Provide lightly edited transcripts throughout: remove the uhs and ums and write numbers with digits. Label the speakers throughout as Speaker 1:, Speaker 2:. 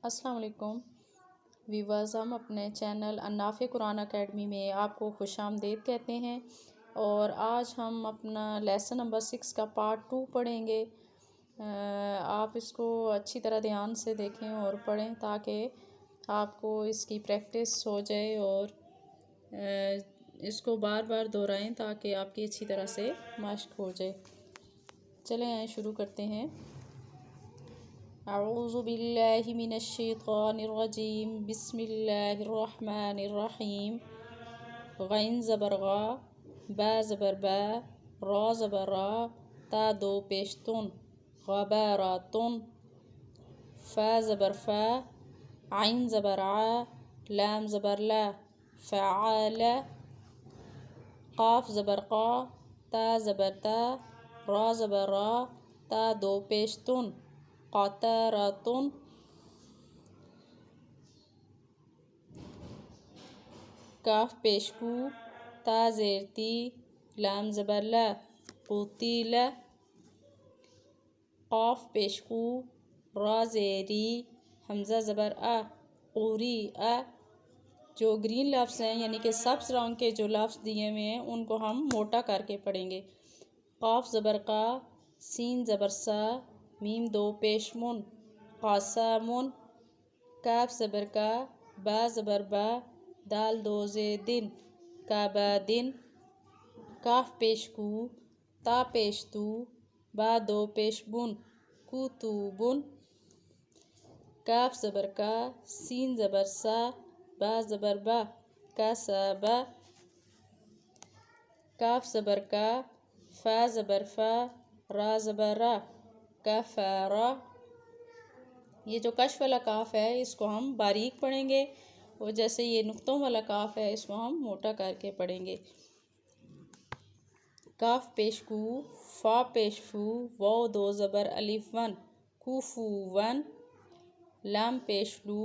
Speaker 1: السلام علیکم ویورز، ہم اپنے چینل النافع قرآن اکیڈمی میں آپ کو خوش آمدید کہتے ہیں، اور آج ہم اپنا لیسن نمبر 6 کا پارٹ 2 پڑھیں گے۔ آپ اس کو اچھی طرح دھیان سے دیکھیں اور پڑھیں تاکہ آپ کو اس کی پریکٹس ہو جائے، اور اس کو بار بار دہرائیں تاکہ آپ کی اچھی طرح سے مشق ہو جائے۔ چلیں شروع کرتے ہیں۔ اعوذ باللہ من الشیطان الرجیم، بسم اللہ الرحمن الرحیم۔ غین زبر غا، با زبر با، را زبر را، تا دو پیشتن، غباراتن۔ فا زبر فا، عین زبر ع، لام زبر لا، فعال۔ قاف زبر قا، تا زبر تا، را زبر را، تا دو پیشتن، قطراتن۔ کاف پیش کو، تا زیر تی، لام زبر لا، قتیل۔ قاف پیش کو، را زیری، حمزہ زبر آ، قریء۔ جو گرین لفظ ہیں یعنی کہ سبز رنگ کے جو لفظ دیے ہوئے ہیں ان کو ہم موٹا کر کے پڑھیں گے۔ قاف زبر قا، سین زبر سا، میم دو پیش من، قاسمن۔ کاف زبر کا، با زبر با، دال دو زیر دن، کبادن۔ کاف پیش کو، تا پیش تو، با دو پیش بن، کتبن۔ کاف زبر کا، سین زبر سا، با زبر با، کسبا۔ کاف زبر کا، فا زبر فا، را زبر را، کفارا۔ یہ جو کش والا کاف ہے اس کو ہم باریک پڑھیں گے، اور جیسے یہ نقطوں والا کاف ہے اس کو ہم موٹا کر کے پڑھیں گے۔ کاف پیش کو، فا پیش فو، واو دو زبر الف ون، کوفون۔ لام پیش لو،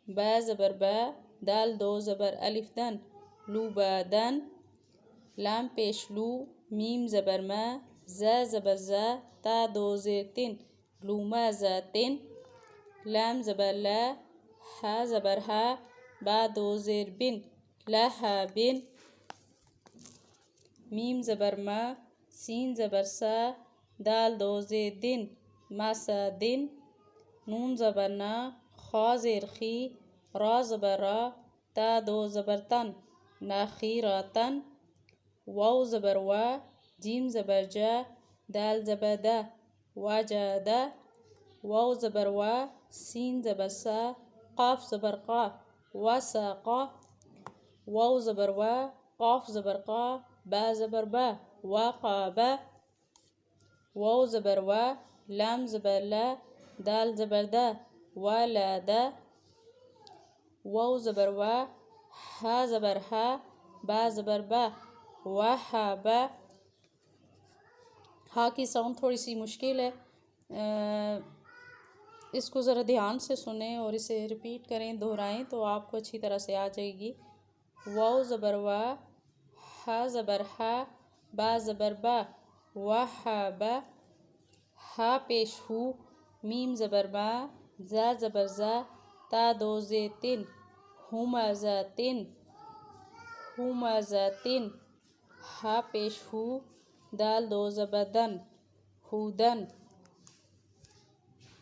Speaker 1: با زبر با، دال دو زبر الف دن، لوبادن۔ لام پیش لو، میم زبر ما، زا زبر زا، تا دو زیر تن، لومازاتن۔ لام زبر لا، ہا زبر ہا، با دو زیر بن، لہبن۔ میم زبر ما، سین زبر سا، دال دو زیر دن، مسدن۔ نون زبر نا، خا زیر خی، را زبر را، تا دو زبر تن، نخیراتن۔ واو زبر وا، جیم زبر جا، دال زبر دا، وجدا۔ واو زبر وا، سین زبر سا، قاف زبر قا، وسقا۔ واو زبر وا، قاف زبر قا، با زبر با، وقبا۔ واو زبر وا، لام زبر لا، دال زبر دا، ولدا۔ واو زبر وا، ہا زبر ہا، با زبر با، وہبا۔ ہا کی ساؤنڈ تھوڑی سی مشکل ہے، اس کو ذرا دھیان سے سنیں اور اسے ریپیٹ کریں، دہرائیں تو آپ کو اچھی طرح سے آ جائے گی۔ واو زبر وا، ہا زبر ہا، با زبر با، وہبا۔ ہا پیش ہو، میم زبر ما، زا زبر زا، تا دو زیر تن، ہمزاتن، ہمزاتن۔ ہا پیش ہو، دال دو زبر دن، ہودن۔